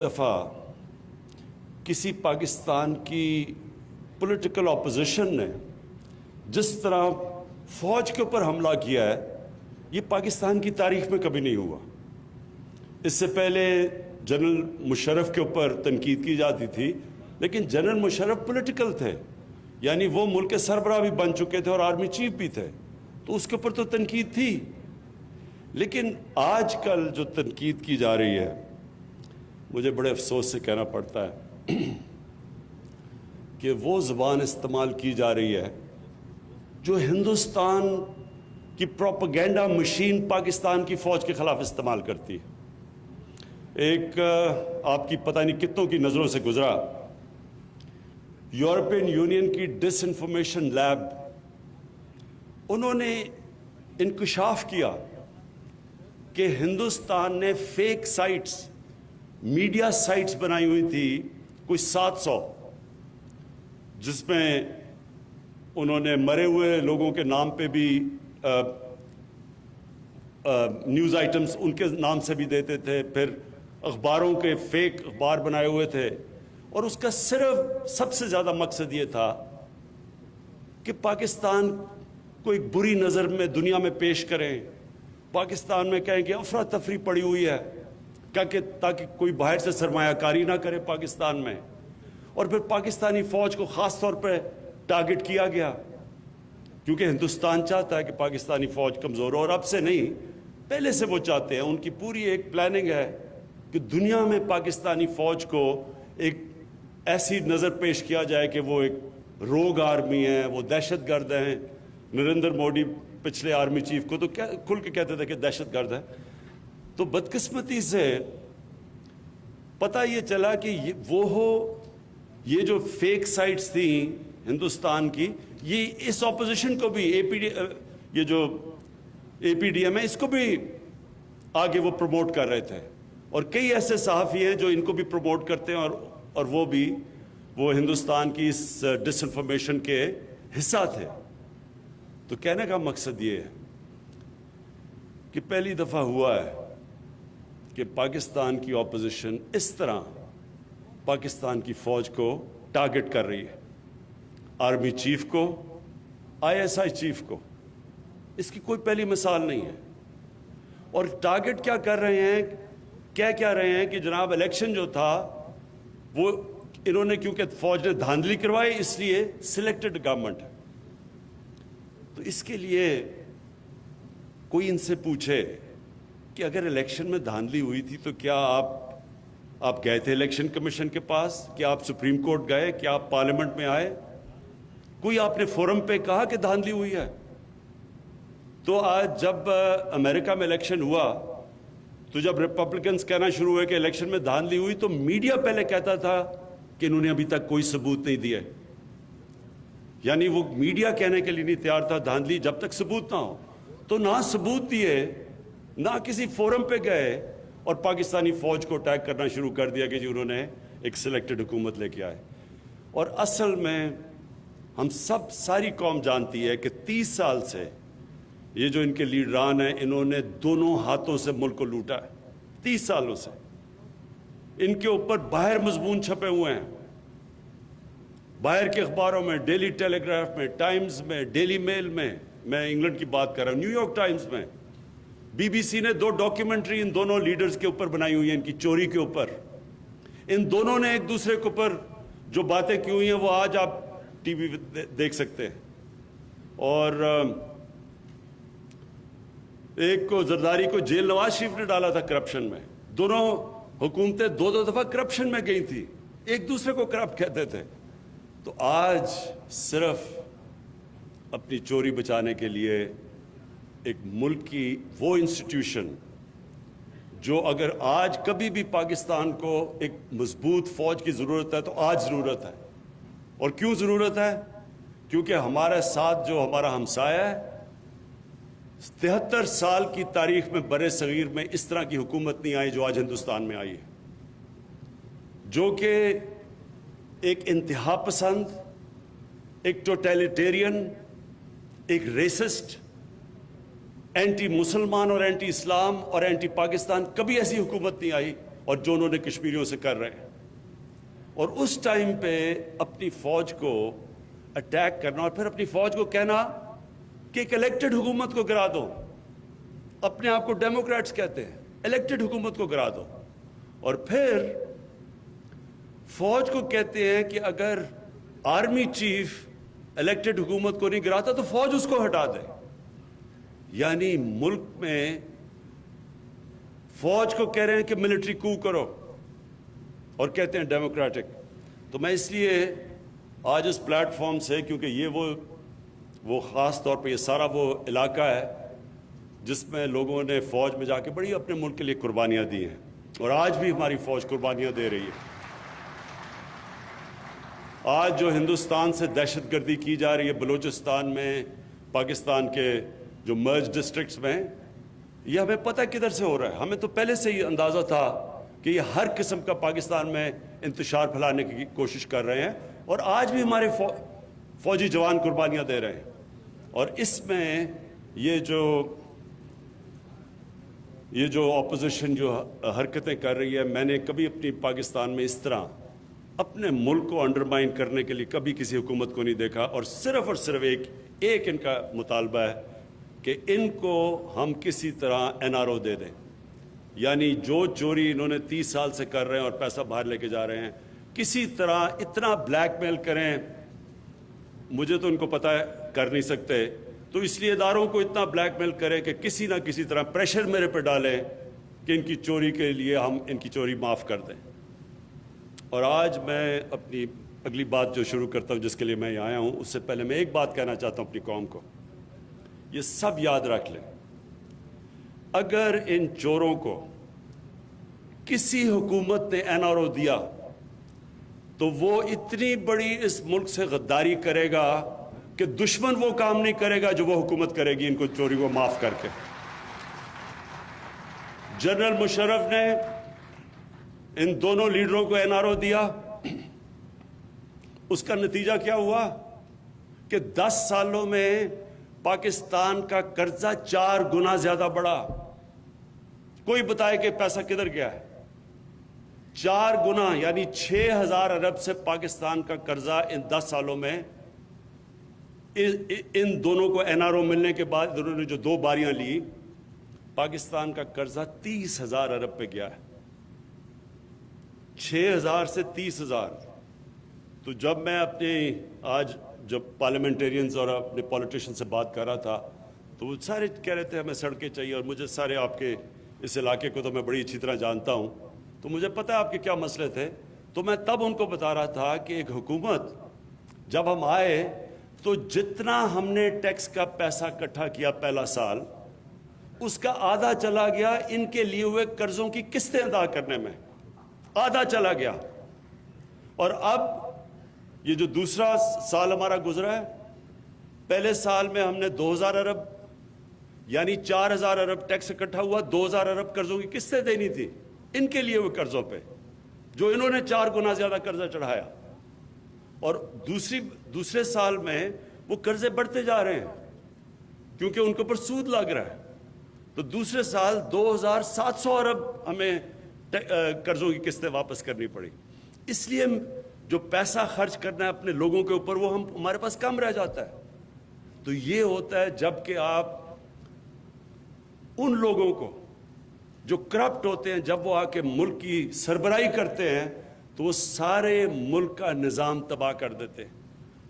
دفعہ کسی پاکستان کی پولیٹیکل اپوزیشن نے جس طرح فوج کے اوپر حملہ کیا ہے یہ پاکستان کی تاریخ میں کبھی نہیں ہوا۔ اس سے پہلے جنرل مشرف کے اوپر تنقید کی جاتی تھی، لیکن جنرل مشرف پولیٹیکل تھے، یعنی وہ ملک کے سربراہ بھی بن چکے تھے اور آرمی چیف بھی تھے، تو اس کے اوپر تو تنقید تھی۔ لیکن آج کل جو تنقید کی جا رہی ہے، مجھے بڑے افسوس سے کہنا پڑتا ہے کہ وہ زبان استعمال کی جا رہی ہے جو ہندوستان کی پروپیگنڈا مشین پاکستان کی فوج کے خلاف استعمال کرتی ہے۔ ایک آپ کی پتہ نہیں کتنوں کی نظروں سے گزرا، یورپین یونین کی ڈس انفارمیشن لیب، انہوں نے انکشاف کیا کہ ہندوستان نے فیک سائٹس، میڈیا سائٹس بنائی ہوئی تھی کوئی 700، جس میں انہوں نے مرے ہوئے لوگوں کے نام پہ بھی نیوز آئٹمز ان کے نام سے بھی دیتے تھے، پھر اخباروں کے فیک اخبار بنائے ہوئے تھے، اور اس کا صرف سب سے زیادہ مقصد یہ تھا کہ پاکستان کو ایک بری نظر میں دنیا میں پیش کریں، پاکستان میں کہیں کہ افراتفری پڑی ہوئی ہے، تاکہ کوئی باہر سے سرمایہ کاری نہ کرے پاکستان میں۔ اور پھر پاکستانی فوج کو خاص طور پہ ٹارگٹ کیا گیا، کیونکہ ہندوستان چاہتا ہے کہ پاکستانی فوج کمزور ہو، اور اب سے نہیں، پہلے سے وہ چاہتے ہیں، ان کی پوری ایک پلاننگ ہے کہ دنیا میں پاکستانی فوج کو ایک ایسی نظر پیش کیا جائے کہ وہ ایک روگ آرمی ہے، وہ دہشت گرد ہیں۔ نریندر مودی پچھلے آرمی چیف کو تو کھل کے کہتے تھے کہ دہشت گرد ہے۔ تو بدقسمتی سے پتہ یہ چلا کہ یہ جو فیک سائٹس تھیں ہندوستان کی، یہ اس اپوزیشن کو بھی یہ جو اے پی ڈی ایم ہے، اس کو بھی آگے وہ پروموٹ کر رہے تھے، اور کئی ایسے صحافی ہیں جو ان کو بھی پروموٹ کرتے ہیں، اور وہ ہندوستان کی اس ڈس انفارمیشن کے حصہ تھے۔ تو کہنے کا مقصد یہ ہے کہ پہلی دفعہ ہوا ہے کہ پاکستان کی اپوزیشن اس طرح پاکستان کی فوج کو ٹارگٹ کر رہی ہے، آرمی چیف کو، آئی ایس آئی چیف کو۔ اس کی کوئی پہلی مثال نہیں ہے۔ اور ٹارگٹ کیا کر رہے ہیں، کیا رہے ہیں کہ جناب الیکشن جو تھا وہ انہوں نے، کیونکہ فوج نے دھاندلی کروائی، اس لیے سلیکٹڈ گورنمنٹ ہے۔ تو اس کے لیے کوئی ان سے پوچھے کہ اگر الیکشن میں دھاندلی ہوئی تھی تو کیا آپ گئے تھے الیکشن کمیشن کے پاس؟ کیا آپ سپریم کورٹ گئے؟ کیا آپ پارلیمنٹ میں آئے؟ کوئی آپ نے فورم پہ کہا کہ دھاندلی ہوئی ہے؟ تو آج جب امریکہ میں الیکشن ہوا تو جب ریپبلکنز کہنا شروع ہوئے کہ الیکشن میں دھاندلی ہوئی، تو میڈیا پہلے کہتا تھا کہ انہوں نے ابھی تک کوئی ثبوت نہیں دیے، یعنی وہ میڈیا کہنے کے لیے نہیں تیار تھا دھاندلی جب تک ثبوت نہ ہو۔ تو نہ ثبوت دیے، نہ کسی فورم پہ گئے، اور پاکستانی فوج کو اٹیک کرنا شروع کر دیا کہ جی انہوں نے ایک سلیکٹڈ حکومت لے کے آئے۔ اور اصل میں ہم ساری قوم جانتی ہے کہ 30 سال سے یہ جو ان کے لیڈران ہیں، انہوں نے دونوں ہاتھوں سے ملک کو لوٹا ہے۔ 30 سالوں سے ان کے اوپر باہر مضمون چھپے ہوئے ہیں، باہر کے اخباروں میں، ڈیلی ٹیلی گراف میں، ٹائمز میں، ڈیلی میل میں، میں انگلینڈ کی بات کر رہا ہوں، نیو یارک ٹائمز میں، بی بی سی نے 2 ڈاکیومنٹری ان دونوں لیڈرز کے اوپر بنائی ہوئی ہیں، ان کی چوری کے اوپر۔ ان دونوں نے ایک دوسرے کے اوپر جو باتیں کی ہوئی ہیں وہ آج آپ ٹی وی دیکھ سکتے ہیں۔ اور ایک کو زرداری کو جیل نواز شریف نے ڈالا تھا کرپشن میں، دونوں حکومتیں 2 دفعہ کرپشن میں گئی تھی، ایک دوسرے کو کرپٹ کہتے تھے۔ تو آج صرف اپنی چوری بچانے کے لیے ایک ملک کی وہ انسٹیٹیوشن جو اگر آج کبھی بھی پاکستان کو ایک مضبوط فوج کی ضرورت ہے تو آج ضرورت ہے۔ اور کیوں ضرورت ہے؟ کیونکہ ہمارے ساتھ جو ہمارا ہمسایہ ہے، 73 سال کی تاریخ میں بر صغیر میں اس طرح کی حکومت نہیں آئی جو آج ہندوستان میں آئی ہے، جو کہ ایک انتہا پسند، ایک ٹوٹیلیٹیرین، ایک ریسسٹ، اینٹی مسلمان اور اینٹی اسلام اور اینٹی پاکستان، کبھی ایسی حکومت نہیں آئی۔ اور جو انہوں نے کشمیریوں سے کر رہے ہیں. اور اس ٹائم پہ اپنی فوج کو اٹیک کرنا اور پھر اپنی فوج کو کہنا کہ ایک الیکٹڈ حکومت کو گرا دو. اپنے آپ کو ڈیموکریٹس کہتے ہیں, الیکٹڈ حکومت کو گرا دو. اور پھر فوج کو کہتے ہیں کہ اگر آرمی چیف الیکٹڈ حکومت کو نہیں گراتا تو فوج اس کو ہٹا دے. یعنی ملک میں فوج کو کہہ رہے ہیں کہ ملٹری کو کرو اور کہتے ہیں ڈیموکریٹک. تو میں اس لیے آج اس پلیٹ فارم سے, کیونکہ یہ وہ خاص طور پہ یہ سارا وہ علاقہ ہے جس میں لوگوں نے فوج میں جا کے بڑی اپنے ملک کے لیے قربانیاں دی ہیں, اور آج بھی ہماری فوج قربانیاں دے رہی ہے. آج جو ہندوستان سے دہشت گردی کی جا رہی ہے بلوچستان میں, پاکستان کے جو مرج ڈسٹرکٹس میں, یہ ہمیں پتہ کدھر سے ہو رہا ہے. ہمیں تو پہلے سے ہی اندازہ تھا کہ یہ ہر قسم کا پاکستان میں انتشار پھیلانے کی کوشش کر رہے ہیں, اور آج بھی ہمارے فوجی جوان قربانیاں دے رہے ہیں. اور اس میں یہ جو اپوزیشن جو حرکتیں کر رہی ہے, میں نے کبھی اپنی پاکستان میں اس طرح اپنے ملک کو انڈرمائن کرنے کے لیے کبھی کسی حکومت کو نہیں دیکھا. اور صرف ایک ان کا مطالبہ ہے کہ ان کو ہم کسی طرح NRO دے دیں. یعنی جو چوری انہوں نے 30 سال سے کر رہے ہیں اور پیسہ باہر لے کے جا رہے ہیں, کسی طرح اتنا بلیک میل کریں. مجھے تو ان کو پتہ ہے کر نہیں سکتے, تو اس لیے اداروں کو اتنا بلیک میل کریں کہ کسی نہ کسی طرح پریشر میرے پہ ڈالیں کہ ان کی چوری کے لیے ہم ان کی چوری معاف کر دیں. اور آج میں اپنی اگلی بات جو شروع کرتا ہوں, جس کے لیے میں یہاں آیا ہوں, اس سے پہلے میں ایک بات کہنا چاہتا ہوں اپنی قوم کو. یہ سب یاد رکھ لیں, اگر ان چوروں کو کسی حکومت نے NRO دیا تو وہ اتنی بڑی اس ملک سے غداری کرے گا کہ دشمن وہ کام نہیں کرے گا جو وہ حکومت کرے گی ان کو چوری کو معاف کر کے. جنرل مشرف نے ان دونوں لیڈروں کو NRO دیا, اس کا نتیجہ کیا ہوا کہ 10 سالوں میں پاکستان کا قرضہ 4 گنا زیادہ بڑھا. کوئی بتائے کہ پیسہ کدھر گیا ہے؟ 4 گنا, یعنی 6,000 ارب سے پاکستان کا قرضہ ان 10 سالوں میں, ان دونوں کو NRO ملنے کے بعد انہوں نے جو 2 باریاں لی, پاکستان کا قرضہ 30,000 ارب پہ گیا ہے. 6,000 سے 30,000. تو جب میں آج جب پارلیمنٹیرینز اور اپنے پولیٹیشین سے بات کر رہا تھا, تو وہ سارے کہہ رہے تھے ہمیں سڑکیں چاہیے, اور مجھے سارے آپ کے اس علاقے کو تو میں بڑی اچھی طرح جانتا ہوں, تو مجھے پتہ ہے آپ کے کیا مسئلے تھے. تو میں تب ان کو بتا رہا تھا کہ ایک حکومت جب ہم آئے تو جتنا ہم نے ٹیکس کا پیسہ اکٹھا کیا پہلا سال, اس کا آدھا چلا گیا ان کے لیے ہوئے قرضوں کی قسطیں ادا کرنے میں, آدھا چلا گیا. اور اب یہ جو دوسرا سال ہمارا گزرا ہے, پہلے سال میں ہم نے 2,000 ارب یعنی 4,000 ارب ٹیکس اکٹھا ہوا, 2,000 ارب قرضوں کی قسطیں دینی تھی ان کے لیے ہوئے قرضوں پہ, جو انہوں نے 4 گنا زیادہ قرضہ چڑھایا. اور دوسرے سال میں وہ قرضے بڑھتے جا رہے ہیں کیونکہ ان کے اوپر سود لگ رہا ہے. تو دوسرے سال 2,700 ارب ہمیں قرضوں کی قسطیں واپس کرنی پڑی. اس لیے جو پیسہ خرچ کرنا ہے اپنے لوگوں کے اوپر, وہ ہمارے پاس کم رہ جاتا ہے. تو یہ ہوتا ہے جب کہ آپ ان لوگوں کو جو کرپٹ ہوتے ہیں, جب وہ آ کے ملک کی سربراہی کرتے ہیں تو وہ سارے ملک کا نظام تباہ کر دیتے ہیں,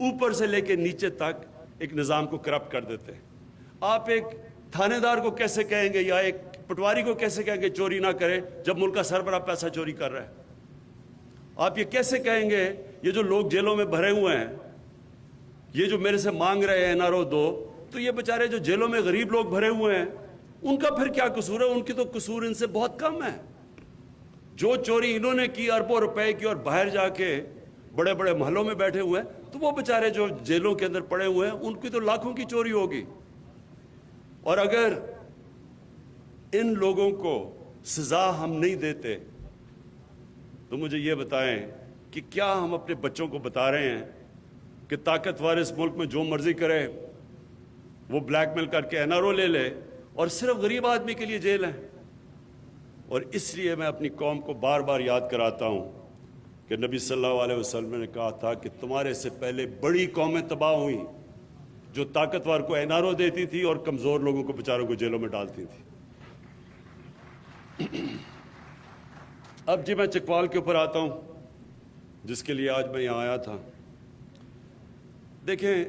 اوپر سے لے کے نیچے تک ایک نظام کو کرپٹ کر دیتے ہیں. آپ ایک تھانے دار کو کیسے کہیں گے یا ایک پٹواری کو کیسے کہیں گے چوری نہ کرے جب ملک کا سربراہ پیسہ چوری کر رہا ہے؟ آپ یہ کیسے کہیں گے یہ جو لوگ جیلوں میں بھرے ہوئے ہیں, یہ جو میرے سے مانگ رہے ہیں NRO دو, تو یہ بیچارے جو جیلوں میں غریب لوگ بھرے ہوئے ہیں ان کا پھر کیا قصور ہے؟ ان کی تو قصور ان سے بہت کم ہے. جو چوری انہوں نے کی اربوں روپے کی اور باہر جا کے بڑے بڑے محلوں میں بیٹھے ہوئے ہیں, تو وہ بیچارے جو جیلوں کے اندر پڑے ہوئے ہیں ان کی تو لاکھوں کی چوری ہوگی. اور اگر ان لوگوں کو سزا ہم نہیں دیتے تو مجھے یہ بتائیں کہ کیا ہم اپنے بچوں کو بتا رہے ہیں کہ طاقتور اس ملک میں جو مرضی کرے وہ بلیک میل کر کے NRO لے لے اور صرف غریب آدمی کے لیے جیل ہے؟ اور اس لیے میں اپنی قوم کو بار بار یاد کراتا ہوں کہ نبی صلی اللہ علیہ وسلم نے کہا تھا کہ تمہارے سے پہلے بڑی قومیں تباہ ہوئیں جو طاقتور کو انارو دیتی تھی اور کمزور لوگوں کو بیچاروں کو جیلوں میں ڈالتی تھی۔ اب جی میں چکوال کے اوپر آتا ہوں جس کے لیے آج میں یہاں آیا تھا۔ دیکھیں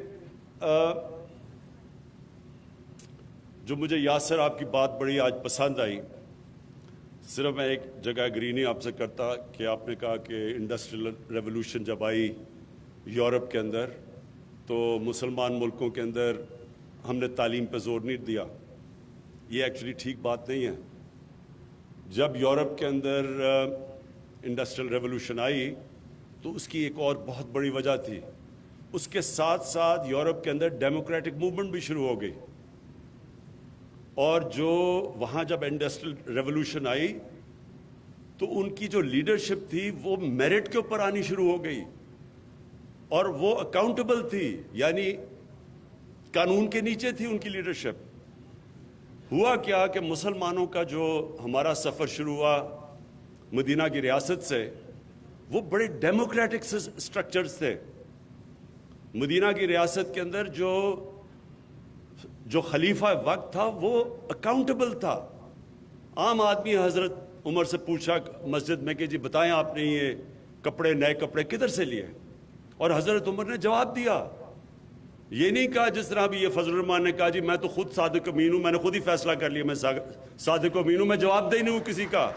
جو مجھے یاسر آپ کی بات بڑی آج پسند آئی، صرف میں ایک جگہ اگری نہیں آپ سے کرتا کہ آپ نے کہا کہ انڈسٹریل ریولوشن جب آئی یورپ کے اندر تو مسلمان ملکوں کے اندر ہم نے تعلیم پہ زور نہیں دیا۔ یہ ایکچولی ٹھیک بات نہیں ہے۔ جب یورپ کے اندر انڈسٹریل ریولوشن آئی تو اس کی ایک اور بہت بڑی وجہ تھی، اس کے ساتھ ساتھ یورپ کے اندر ڈیموکریٹک موومنٹ بھی شروع ہو گئی، اور جو وہاں جب انڈسٹریل ریولوشن آئی تو ان کی جو لیڈرشپ تھی وہ میرٹ کے اوپر آنی شروع ہو گئی، اور وہ اکاؤنٹیبل تھی، یعنی قانون کے نیچے تھی ان کی لیڈرشپ۔ ہوا کیا کہ مسلمانوں کا جو ہمارا سفر شروع ہوا مدینہ کی ریاست سے، وہ بڑے ڈیموکریٹک سٹرکچرز تھے۔ مدینہ کی ریاست کے اندر جو خلیفہ وقت تھا وہ اکاؤنٹیبل تھا۔ عام آدمی حضرت عمر سے پوچھا مسجد میں کہ جی بتائیں آپ نے یہ کپڑے، نئے کپڑے کدھر سے لیے؟ اور حضرت عمر نے جواب دیا، یہ نہیں کہا جس طرح بھی یہ فضل الرحمان نے کہا جی میں تو خود صادق امین ہوں، میں نے خود ہی فیصلہ کر لیا، میں صادق امین ہوں، میں جواب دہ نہیں ہوں کسی کا۔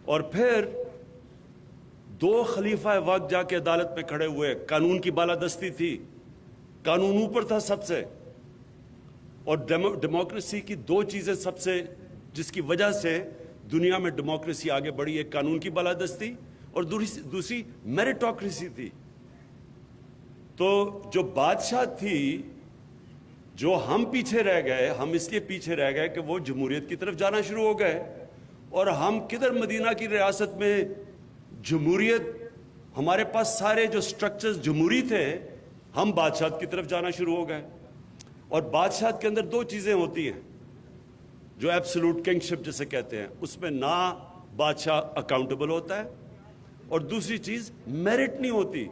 اور پھر دو خلیفہ وقت جا کے عدالت میں کھڑے ہوئے، قانون کی بالادستی تھی، قانون اوپر تھا سب سے، اور ڈیموکریسی کی دو چیزیں سب سے جس کی وجہ سے دنیا میں ڈیموکریسی آگے بڑھی، ایک قانون کی بالادستی اور دوسری میریٹوکریسی تھی۔ تو جو بادشاہ تھی، جو ہم پیچھے رہ گئے، ہم اس لیے پیچھے رہ گئے کہ وہ جمہوریت کی طرف جانا شروع ہو گئے، اور ہم کدھر مدینہ کی ریاست میں جمہوریت، ہمارے پاس سارے جو سٹرکچرز جمہوری تھے، ہم بادشاہت کی طرف جانا شروع ہو گئے۔ اور بادشاہت کے اندر دو چیزیں ہوتی ہیں جو ایبسولوٹ کنگشپ جسے کہتے ہیں، اس میں نہ بادشاہ اکاؤنٹیبل ہوتا ہے، اور دوسری چیز میرٹ نہیں ہوتی۔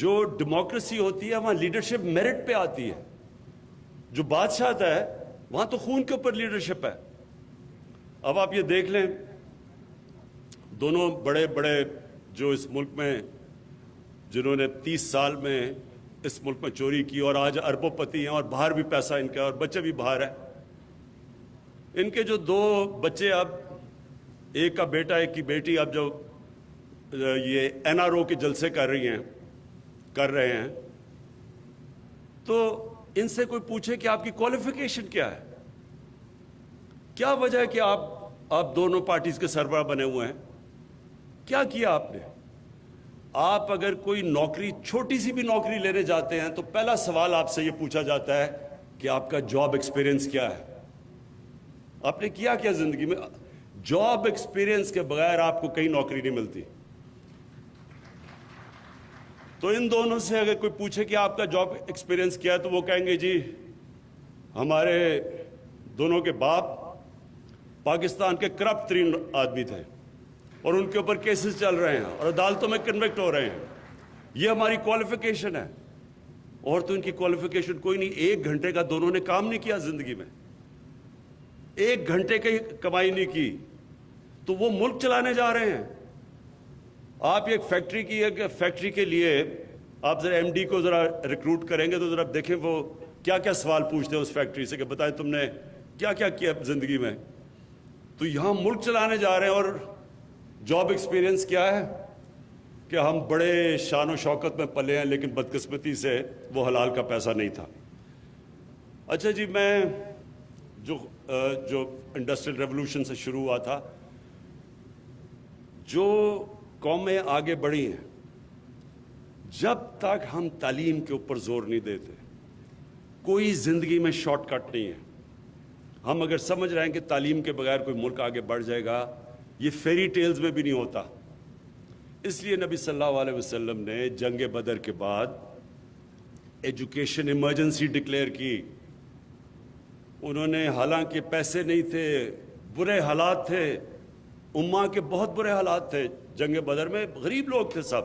جو ڈیموکریسی ہوتی ہے وہاں لیڈرشپ میرٹ پہ آتی ہے، جو بادشاہت ہے وہاں تو خون کے اوپر لیڈرشپ ہے۔ اب آپ یہ دیکھ لیں، دونوں بڑے بڑے جو اس ملک میں جنہوں نے 30 سال میں اس ملک میں چوری کی اور آج اربوں پتی ہیں اور باہر بھی پیسہ ان کا اور بچے بھی باہر ہیں، ان کے جو دو بچے، اب ایک کا بیٹا ایک کی بیٹی اب جو یہ NRO کے جلسے کر رہے ہیں، تو ان سے کوئی پوچھے کہ آپ کی کوالیفیکیشن کیا ہے، کیا وجہ ہے کہ آپ دونوں پارٹیز کے سربراہ بنے ہوئے ہیں، کیا کیا آپ نے؟ آپ اگر کوئی نوکری، چھوٹی سی بھی نوکری لینے جاتے ہیں تو پہلا سوال آپ سے یہ پوچھا جاتا ہے کہ آپ کا جاب ایکسپیرینس کیا ہے، آپ نے کیا کیا زندگی میں؟ جاب ایکسپیرینس کے بغیر آپ کو کہیں نوکری نہیں ملتی۔ تو ان دونوں سے اگر کوئی پوچھے کہ آپ کا جاب ایکسپیرینس کیا ہے تو وہ کہیں گے جی ہمارے دونوں کے باپ پاکستان کے کرپٹ ترین آدمی تھے اور ان کے اوپر کیسز چل رہے ہیں اور عدالتوں میں کنوکٹ ہو رہے ہیں، یہ ہماری کوالیفیکیشن ہے۔ اور تو ان کی کوالیفیکیشن کوئی نہیں، 1 گھنٹے کا دونوں نے کام نہیں کیا زندگی میں، 1 گھنٹے کی کمائی نہیں کی، تو وہ ملک چلانے جا رہے ہیں۔ آپ ایک فیکٹری کی فیکٹری کے لیے آپ ذرا MD کو ذرا ریکروٹ کریں گے تو ذرا دیکھیں وہ کیا کیا سوال پوچھتے ہیں اس فیکٹری سے کہ بتائیں تم نے کیا کیا کیا زندگی میں۔ تو یہاں ملک چلانے جا رہے ہیں اور جاب ایکسپیرینس کیا ہے کہ ہم بڑے شان و شوکت میں پلے ہیں لیکن بدقسمتی سے وہ حلال کا پیسہ نہیں تھا۔ اچھا جی، میں جو انڈسٹریل ریولوشن سے شروع ہوا تھا، جو قومیں آگے بڑھی ہیں، جب تک ہم تعلیم کے اوپر زور نہیں دیتے، کوئی زندگی میں شارٹ کٹ نہیں ہے۔ ہم اگر سمجھ رہے ہیں کہ تعلیم کے بغیر کوئی ملک آگے بڑھ جائے گا، یہ فیری ٹیلز میں بھی نہیں ہوتا۔ اس لیے نبی صلی اللہ علیہ وسلم نے جنگ بدر کے بعد ایجوکیشن ایمرجنسی ڈکلیئر کی، انہوں نے حالانکہ پیسے نہیں تھے, برے حالات تھے, امہ کے بہت برے حالات تھے, جنگ بدر میں غریب لوگ تھے سب,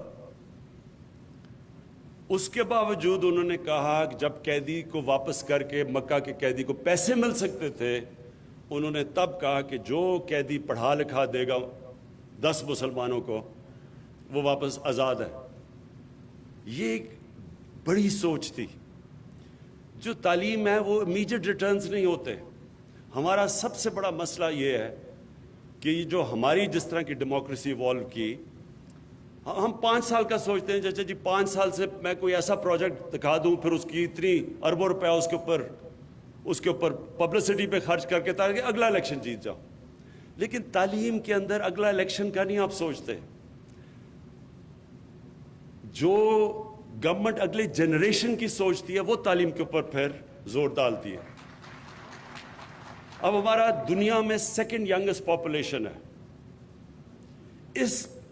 اس کے باوجود انہوں نے کہا کہ جب قیدی کو واپس کر کے مکہ کے قیدی کو پیسے مل سکتے تھے, انہوں نے تب کہا کہ جو قیدی پڑھا لکھا دے گا 10 مسلمانوں کو وہ واپس آزاد ہے. یہ ایک بڑی سوچ تھی. جو تعلیم ہے وہ امیجیٹ ریٹرنز نہیں ہوتے. ہمارا سب سے بڑا مسئلہ یہ ہے کہ یہ جو ہماری جس طرح کی ڈیموکریسی ایوالو کی, ہم 5 سال کا سوچتے ہیں, چچا جی 5 سال سے میں کوئی ایسا پروجیکٹ دکھا دوں, پھر اس کی اتنی اربوں روپیہ اس کے اوپر پبلسٹی پہ خرچ کر کے تاکہ اگلا الیکشن جیت جاؤ. لیکن تعلیم کے اندر اگلا الیکشن کا نہیں آپ سوچتے. جو گورنمنٹ اگلے جنریشن کی سوچتی ہے وہ تعلیم کے اوپر پھر زور ڈالتی ہے. اب ہمارا دنیا میں 2nd ینگسٹ پاپولیشن ہے.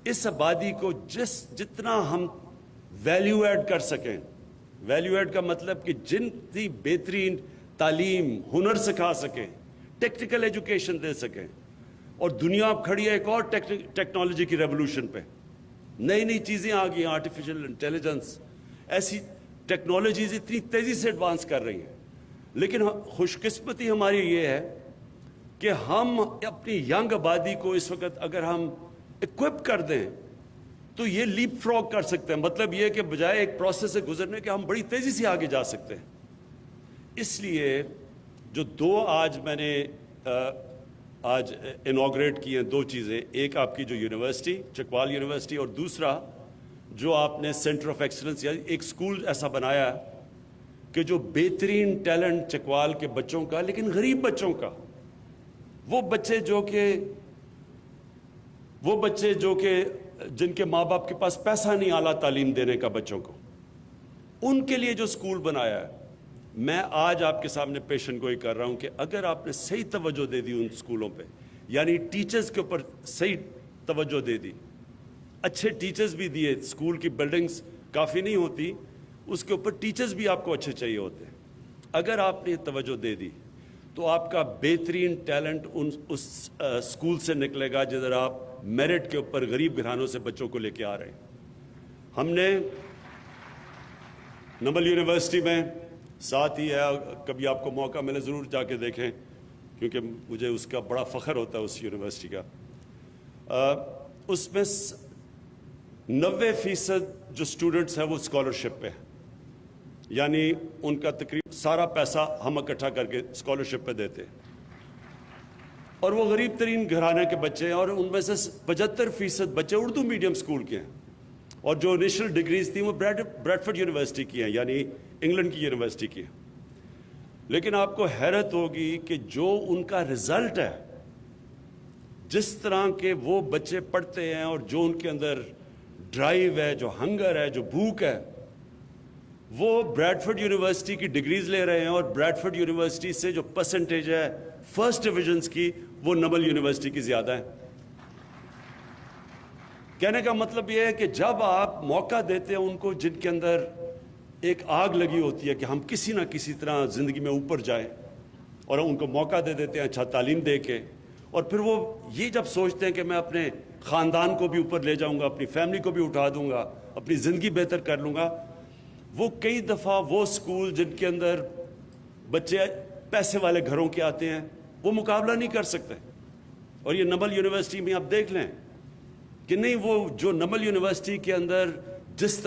اس آبادی کو جتنا ہم ویلیو ایڈ کر سکیں, ویلیو ایڈ کا مطلب کہ جتنی بہترین تعلیم, ہنر سکھا سکیں, ٹیکنیکل ایجوکیشن دے سکیں, اور دنیا اب کھڑی ہے ایک اور ٹیکنالوجی کی ریولوشن پہ. نئی نئی چیزیں آ گئی ہیں, آرٹیفیشل انٹیلیجنس, ایسی ٹیکنالوجیز اتنی تیزی سے ایڈوانس کر رہی ہیں. لیکن خوش قسمتی ہماری یہ ہے کہ ہم اپنی ینگ آبادی کو اس وقت اگر ہم اکوپ کر دیں تو یہ لیپ فراگ کر سکتے ہیں. مطلب یہ کہ بجائے ایک پروسیس سے گزرنے کے ہم بڑی تیزی سے آگے جا سکتے ہیں. اس لیے جو 2 آج میں نے آج انوگریٹ کی ہیں 2 چیزیں, ایک آپ کی جو یونیورسٹی چکوال یونیورسٹی, اور دوسرا جو آپ نے سینٹر آف ایکسلنس یا ایک اسکول ایسا بنایا کہ جو بہترین ٹیلنٹ چکوال کے بچوں کا, لیکن غریب بچوں کا, وہ بچے جو کہ جن کے ماں باپ کے پاس پیسہ نہیں اعلیٰ تعلیم دینے کا بچوں کو, ان کے لیے جو اسکول بنایا ہے, میں آج آپ کے سامنے پیشن گوئی کر رہا ہوں کہ اگر آپ نے صحیح توجہ دے دی ان اسکولوں پہ, یعنی ٹیچرز کے اوپر صحیح توجہ دے دی, اچھے ٹیچرز بھی دیے, اسکول کی بلڈنگز کافی نہیں ہوتی, اس کے اوپر ٹیچرز بھی آپ کو اچھے چاہیے ہوتے ہیں. اگر آپ نے توجہ دے دی تو آپ کا بہترین ٹیلنٹ اس اسکول سے نکلے گا جدھر آپ میرٹ کے اوپر غریب گھرانوں سے بچوں کو لے کے آ رہے ہیں. ہم نے نمل یونیورسٹی میں ساتھ ہی ہے, کبھی آپ کو موقع ملے ضرور جا کے دیکھیں, کیونکہ مجھے اس کا بڑا فخر ہوتا ہے اس یونیورسٹی کا. اس میں 90% جو اسٹوڈنٹس ہیں وہ اسکالرشپ پہ, یعنی ان کا تقریباً سارا پیسہ ہم اکٹھا کر کے اسکالرشپ پہ دیتے ہیں, اور وہ غریب ترین گھرانے کے بچے ہیں, اور ان میں سے 75% بچے اردو میڈیم اسکول کے ہیں, اور جو انیشل ڈگریز تھیں وہ بریڈفورڈ یونیورسٹی کی ہیں, یعنی انگلینڈ کی یونیورسٹی کی ہیں. لیکن آپ کو حیرت ہوگی کہ جو ان کا رزلٹ ہے, جس طرح کے وہ بچے پڑھتے ہیں, اور جو ان کے اندر ڈرائیو ہے, جو ہنگر ہے, جو بھوک ہے, وہ بریڈفورڈ یونیورسٹی کی ڈگریز لے رہے ہیں, اور بریڈفورڈ یونیورسٹی سے جو پرسنٹیج ہے فرسٹ ڈویژنز کی وہ نمل یونیورسٹی کی زیادہ ہے. کہنے کا مطلب یہ ہے کہ جب آپ موقع دیتے ہیں ان کو جن کے اندر ایک آگ لگی ہوتی ہے کہ ہم کسی نہ کسی طرح زندگی میں اوپر جائیں, اور ان کو موقع دے دیتے ہیں اچھا تعلیم دے کے, اور پھر وہ یہ جب سوچتے ہیں کہ میں اپنے خاندان کو بھی اوپر لے جاؤں گا, اپنی فیملی کو بھی اٹھا دوں گا, اپنی زندگی بہتر کر لوں گا, وہ کئی دفعہ وہ اسکول جن کے اندر بچے پیسے والے گھروں کے آتے ہیں وہ مقابلہ نہیں کر سکتے. اور یہ نمل یونیورسٹی میں آپ دیکھ لیں کہ نہیں, وہ جو نمل یونیورسٹی کے اندر جس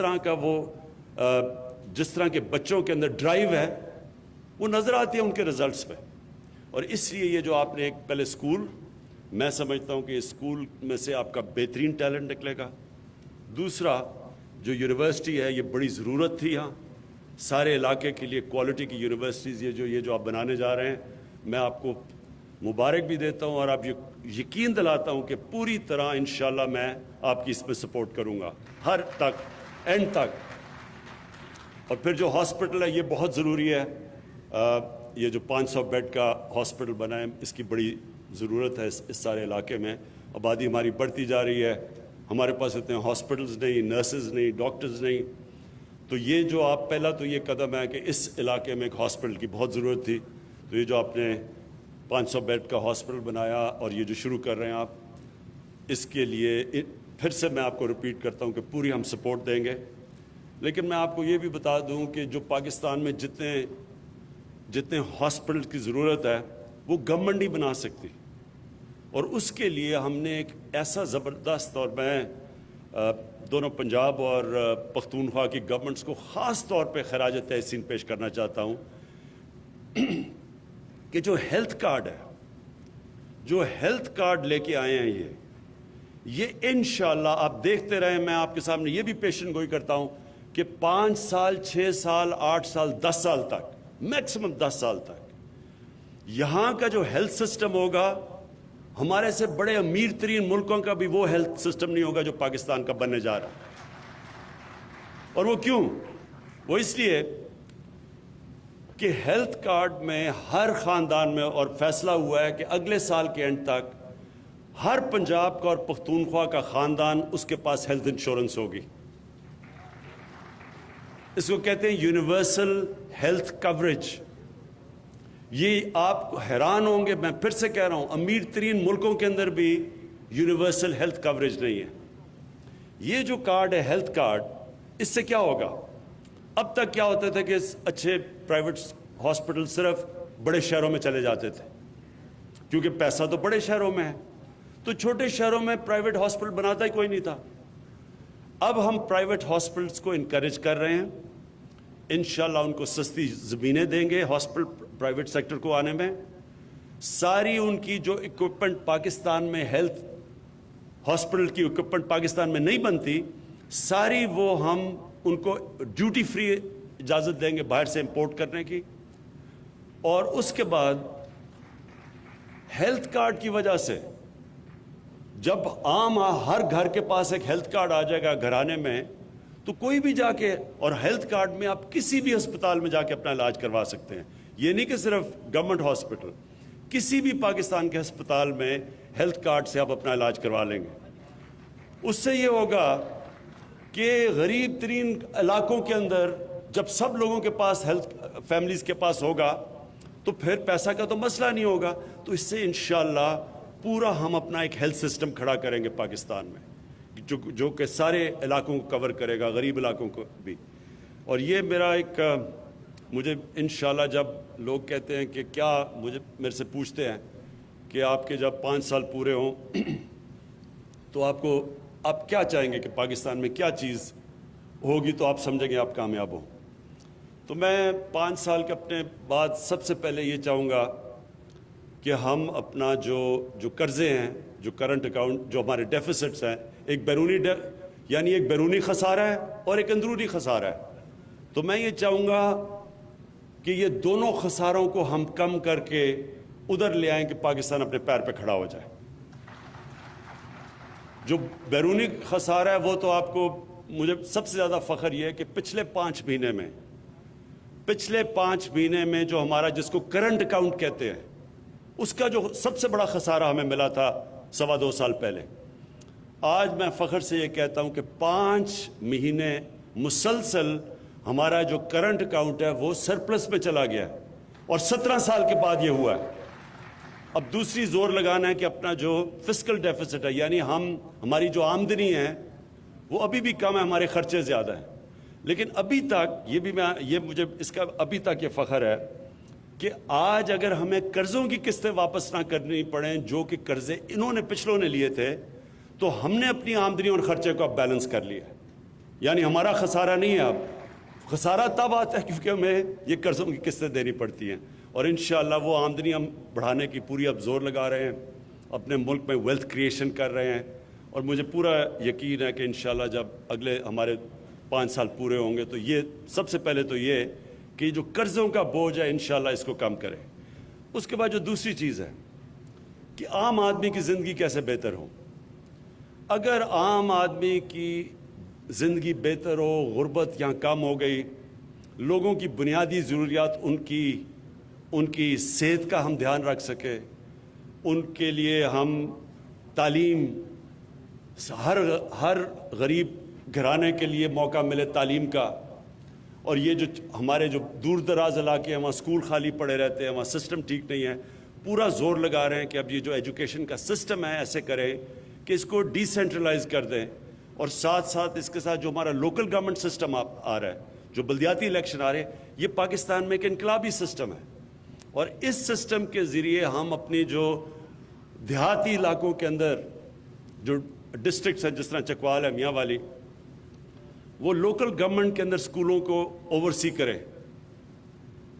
طرح کے بچوں کے اندر ڈرائیو ہے وہ نظر آتی ہے ان کے رزلٹس پہ. اور اس لیے یہ جو آپ نے ایک پہلے اسکول, میں سمجھتا ہوں کہ اسکول میں سے آپ کا بہترین ٹیلنٹ نکلے گا. دوسرا جو یونیورسٹی ہے یہ بڑی ضرورت تھی یہاں سارے علاقے کے لیے, کوالٹی کی یونیورسٹیز یہ جو آپ بنانے جا رہے ہیں, میں آپ کو مبارک بھی دیتا ہوں, اور آپ یقین دلاتا ہوں کہ پوری طرح انشاءاللہ میں آپ کی اس میں سپورٹ کروں گا ہر تک, اینڈ تک. اور پھر جو ہاسپٹل ہے یہ بہت ضروری ہے, یہ جو 500 بیڈ کا ہاسپٹل بنا ہے اس کی بڑی ضرورت ہے اس سارے علاقے میں. آبادی ہماری بڑھتی جا رہی ہے, ہمارے پاس اتنے ہاسپٹلز نہیں, نرسز نہیں, ڈاکٹرز نہیں. تو یہ جو آپ پہلا تو یہ قدم ہے کہ اس علاقے میں ایک ہاسپٹل کی بہت ضرورت تھی. تو یہ جو آپ نے 500 بیڈ کا ہاسپٹل بنایا اور یہ جو شروع کر رہے ہیں آپ، اس کے لیے پھر سے میں آپ کو ریپیٹ کرتا ہوں کہ پوری ہم سپورٹ دیں گے. لیکن میں آپ کو یہ بھی بتا دوں کہ جو پاکستان میں جتنے ہاسپٹل کی ضرورت ہے وہ گورنمنٹ نہیں بنا سکتی، اور اس کے لیے ہم نے ایک ایسا زبردست، اور میں دونوں پنجاب اور پختونخوا کی گورنمنٹس کو خاص طور پہ خراج تحسین پیش کرنا چاہتا ہوں کہ جو ہیلتھ کارڈ لے کے آئے ہیں یہ انشاءاللہ آپ دیکھتے رہیں. میں آپ کے سامنے یہ بھی پیشن گوئی کرتا ہوں کہ 5 سال 6 سال 8 سال 10 سال تک، میکسیمم 10 سال تک یہاں کا جو ہیلتھ سسٹم ہوگا، ہمارے سے بڑے امیر ترین ملکوں کا بھی وہ ہیلتھ سسٹم نہیں ہوگا جو پاکستان کا بننے جا رہا ہے. اور وہ کیوں؟ وہ اس لیے کہ ہیلتھ کارڈ میں ہر خاندان میں، اور فیصلہ ہوا ہے کہ اگلے سال کے اینڈ تک ہر پنجاب کا اور پختونخوا کا خاندان اس کے پاس ہیلتھ انشورنس ہوگی. اس کو کہتے ہیں یونیورسل ہیلتھ کوریج. یہ آپ حیران ہوں گے، میں پھر سے کہہ رہا ہوں، امیر ترین ملکوں کے اندر بھی یونیورسل ہیلتھ کوریج نہیں ہے. یہ جو کارڈ ہے ہیلتھ کارڈ، اس سے کیا ہوگا؟ اب تک کیا ہوتا تھا کہ اچھے پرائیویٹ ہاسپٹل صرف بڑے شہروں میں چلے جاتے تھے، کیونکہ پیسہ تو بڑے شہروں میں ہے، تو چھوٹے شہروں میں پرائیویٹ ہاسپٹل بناتا ہی کوئی نہیں تھا. اب ہم پرائیویٹ ہاسپٹلس کو انکریج کر رہے ہیں. انشاءاللہ ان کو سستی زمینیں دیں گے ہاسپٹل پرائیویٹ سیکٹر کو آنے میں. ساری ان کی جو اکوپمنٹ پاکستان میں، ہیلتھ ہاسپٹل کی اکوپمنٹ پاکستان میں نہیں بنتی، ساری وہ ہم ان کو ڈیوٹی فری اجازت دیں گے باہر سے امپورٹ کرنے کی. اور اس کے بعد ہیلتھ کارڈ کی وجہ سے جب عام ہر گھر کے پاس ایک ہیلتھ کارڈ آ جائے گا گھرانے میں، تو کوئی بھی جا کے، اور ہیلتھ کارڈ میں آپ کسی بھی ہسپتال میں جا کے اپنا علاج کروا سکتے ہیں. یہ نہیں کہ صرف گورنمنٹ ہاسپٹل، کسی بھی پاکستان کے ہسپتال میں ہیلتھ کارڈ سے آپ اپنا علاج کروا لیں گے. اس سے یہ ہوگا کہ غریب ترین علاقوں کے اندر جب سب لوگوں کے پاس ہیلتھ فیملیز کے پاس ہوگا تو پھر پیسہ کا تو مسئلہ نہیں ہوگا. تو اس سے انشاءاللہ پورا ہم اپنا ایک ہیلتھ سسٹم کھڑا کریں گے پاکستان میں، جو کہ سارے علاقوں کو کور کرے گا، غریب علاقوں کو بھی. اور یہ میرا ایک، مجھے انشاءاللہ جب لوگ کہتے ہیں کہ کیا، میرے سے پوچھتے ہیں کہ آپ کے جب 5 سال پورے ہوں تو آپ کیا چاہیں گے کہ پاکستان میں کیا چیز ہوگی تو آپ سمجھیں گے آپ کامیاب ہوں. تو میں 5 سال کے اپنے بعد سب سے پہلے یہ چاہوں گا کہ ہم اپنا جو قرضے ہیں، جو کرنٹ اکاؤنٹ، جو ہمارے ڈیفیسٹس ہیں، ایک بیرونی خسارہ ہے اور ایک اندرونی خسارہ ہے. تو میں یہ چاہوں گا کہ یہ دونوں خساروں کو ہم کم کر کے ادھر لے آئیں کہ پاکستان اپنے پیر پہ کھڑا ہو جائے. جو بیرونی خسارہ ہے وہ تو آپ کو، مجھے سب سے زیادہ فخر یہ ہے کہ پچھلے 5 مہینے میں جو ہمارا، جس کو کرنٹ اکاؤنٹ کہتے ہیں، اس کا جو سب سے بڑا خسارہ ہمیں ملا تھا 2.25 سال پہلے. آج میں فخر سے یہ کہتا ہوں کہ 5 مہینے مسلسل ہمارا جو کرنٹ اکاؤنٹ ہے وہ سرپلس میں چلا گیا ہے، اور 17 سال کے بعد یہ ہوا ہے. اب دوسری زور لگانا ہے کہ اپنا جو فسکل ڈیفیسٹ ہے، یعنی ہماری جو آمدنی ہے وہ ابھی بھی کم ہے، ہمارے خرچے زیادہ ہیں. لیکن ابھی تک مجھے اس کا ابھی تک یہ فخر ہے کہ آج اگر ہمیں قرضوں کی قسطیں واپس نہ کرنی پڑیں، جو کہ قرضے پچھلوں نے لیے تھے، تو ہم نے اپنی آمدنی اور خرچے کو اب بیلنس کر لیا. یعنی ہمارا خسارہ نہیں ہے. اب خسارہ تب آتا ہے کیونکہ ہمیں یہ قرضوں کی قسطیں دینی پڑتی ہیں. اور انشاءاللہ وہ آمدنی ہم بڑھانے کی پوری اب زور لگا رہے ہیں، اپنے ملک میں ویلتھ کریشن کر رہے ہیں. اور مجھے پورا یقین ہے کہ انشاءاللہ جب اگلے ہمارے 5 سال پورے ہوں گے تو یہ سب سے پہلے تو یہ کہ جو قرضوں کا بوجھ ہے انشاءاللہ اس کو کم کریں. اس کے بعد جو دوسری چیز ہے کہ عام آدمی کی زندگی کیسے بہتر ہو. اگر عام آدمی کی زندگی بہتر ہو، غربت یہاں کم ہو گئی، لوگوں کی بنیادی ضروریات، ان کی صحت کا ہم دھیان رکھ سکے، ان کے لیے ہم تعلیم، ہر غریب گھرانے کے لیے موقع ملے تعلیم کا، اور یہ جو ہمارے جو دور دراز علاقے ہیں وہاں اسکول خالی پڑے رہتے ہیں, وہاں سسٹم ٹھیک نہیں ہے, پورا زور لگا رہے ہیں کہ اب یہ جو ایجوکیشن کا سسٹم ہے ایسے کریں کہ اس کو ڈی سینٹرلائز کر دیں, اور ساتھ ساتھ اس کے ساتھ جو ہمارا لوکل گورنمنٹ سسٹم آ رہا ہے, جو بلدیاتی الیکشن آ رہے ہیں, یہ پاکستان میں ایک انقلابی سسٹم ہے, اور اس سسٹم کے ذریعے ہم اپنی جو دیہاتی علاقوں کے اندر جو ڈسٹرکٹس ہیں جس طرح چکوال ہے, میاں والی, وہ لوکل گورنمنٹ کے اندر اسکولوں کو اوورسی کریں.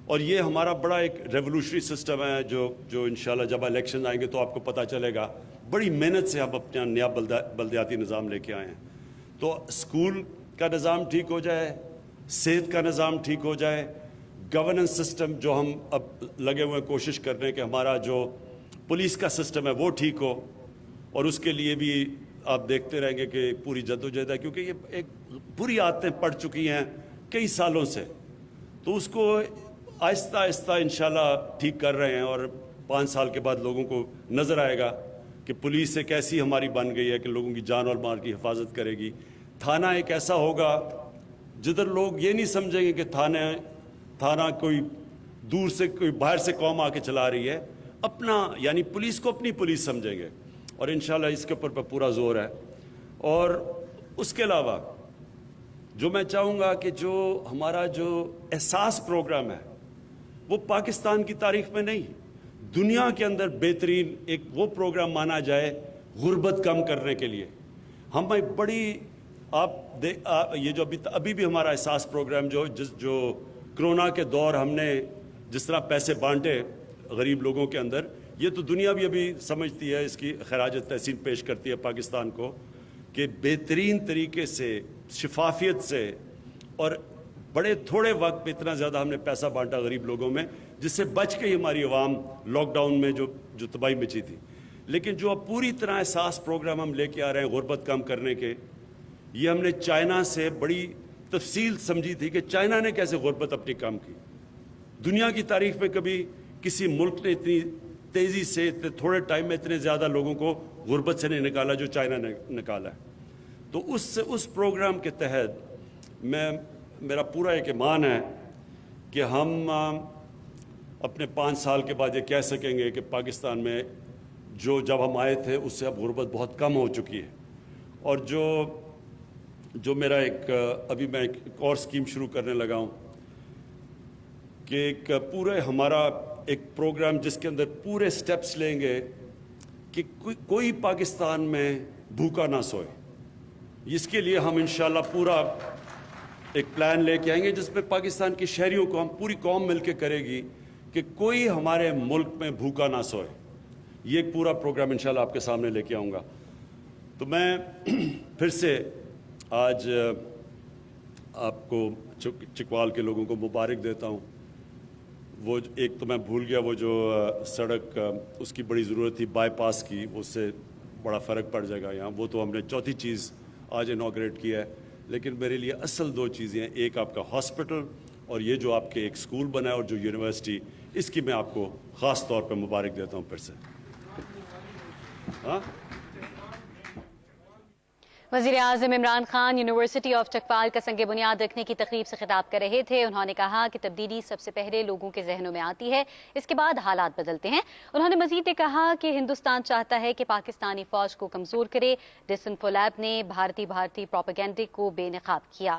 اور یہ ہمارا بڑا ایک ریولوشنری سسٹم ہے جو انشاءاللہ جب الیکشن آئیں گے تو آپ کو پتہ چلے گا. بڑی محنت سے ہم اپنا نیا بلدیاتی نظام لے کے آئے ہیں. تو اسکول کا نظام ٹھیک ہو جائے, صحت کا نظام ٹھیک ہو جائے, گورننس سسٹم جو ہم اب لگے ہوئے کوشش کر رہے ہیں کہ ہمارا جو پولیس کا سسٹم ہے وہ ٹھیک ہو, اور اس کے لیے بھی آپ دیکھتے رہیں گے کہ پوری جدوجہد ہے, کیونکہ یہ ایک بری عادتیں پڑ چکی ہیں کئی سالوں سے. تو اس کو آہستہ آہستہ انشاءاللہ ٹھیک کر رہے ہیں, اور 5 سال کے بعد لوگوں کو نظر آئے گا کہ پولیس ایک ایسی ہماری بن گئی ہے کہ لوگوں کی جان اور مال کی حفاظت کرے گی. تھانہ ایک ایسا ہوگا جدھر لوگ یہ نہیں سمجھیں گے کہ تھانہ کوئی دور سے کوئی باہر سے قوم آ کے چلا رہی ہے, اپنا یعنی پولیس کو اپنی پولیس سمجھیں گے, اور انشاءاللہ اس کے اوپر پورا زور ہے. اور اس کے علاوہ جو میں چاہوں گا کہ جو ہمارا جو احساس پروگرام ہے وہ پاکستان کی تاریخ میں نہیں, دنیا کے اندر بہترین ایک وہ پروگرام مانا جائے غربت کم کرنے کے لیے. ہم ایک بڑی یہ جو ابھی بھی ہمارا احساس پروگرام جو کرونا کے دور ہم نے جس طرح پیسے بانٹے غریب لوگوں کے اندر, یہ تو دنیا بھی ابھی سمجھتی ہے, اس کی خراج تحسین پیش کرتی ہے پاکستان کو کہ بہترین طریقے سے شفافیت سے اور بڑے تھوڑے وقت میں اتنا زیادہ ہم نے پیسہ بانٹا غریب لوگوں میں, جس سے بچ کے ہی ہماری عوام لاک ڈاؤن میں جو تباہی مچی تھی. لیکن جو اب پوری طرح احساس پروگرام ہم لے کے آ رہے ہیں غربت کم کرنے کے, یہ ہم نے چائنا سے بڑی تفصیل سمجھی تھی کہ چائنا نے کیسے غربت اپنی کم کی. دنیا کی تاریخ میں کبھی کسی ملک نے اتنی تیزی سے اتنے تھوڑے ٹائم میں اتنے زیادہ لوگوں کو غربت سے نہیں نکالا جو چائنا نے نکالا ہے. تو اس پروگرام کے تحت میرا پورا ایک ایمان ہے کہ ہم اپنے 5 سال کے بعد یہ کہہ سکیں گے کہ پاکستان میں جب ہم آئے تھے اس سے اب غربت بہت کم ہو چکی ہے. اور جو میرا ابھی میں ایک اور اسکیم شروع کرنے لگا ہوں کہ ایک پورے ہمارا ایک پروگرام جس کے اندر پورے سٹیپس لیں گے کہ کوئی پاکستان میں بھوکا نہ سوئے. اس کے لیے ہم انشاءاللہ پورا ایک پلان لے کے آئیں گے جس میں پاکستان کے شہریوں کو ہم پوری قوم مل کے کرے گی کہ کوئی ہمارے ملک میں بھوکا نہ سوئے. یہ ایک پورا پروگرام انشاءاللہ آپ کے سامنے لے کے آؤں گا. تو میں پھر سے آج آپ کو چکوال کے لوگوں کو مبارک دیتا ہوں. وہ ایک تو میں بھول گیا, وہ جو سڑک اس کی بڑی ضرورت تھی بائی پاس کی, اس سے بڑا فرق پڑ جائے گا یہاں, وہ تو ہم نے چوتھی چیز آج انوگریٹ کیا ہے. لیکن میرے لیے اصل 2 چیزیں ہیں, ایک آپ کا ہاسپٹل اور یہ جو آپ کے ایک اسکول بنا ہے اور جو یونیورسٹی, اس کی میں آپ کو خاص طور پہ مبارک دیتا ہوں پھر سے. وزیر اعظم عمران خان یونیورسٹی آف چکوال کا سنگ بنیاد رکھنے کی تقریب سے خطاب کر رہے تھے. انہوں نے کہا کہ تبدیلی سب سے پہلے لوگوں کے ذہنوں میں آتی ہے, اس کے بعد حالات بدلتے ہیں. انہوں نے مزید یہ کہا کہ ہندوستان چاہتا ہے کہ پاکستانی فوج کو کمزور کرے. ڈسن فولیب نے بھارتی پروپیگنڈے کو بے نقاب کیا.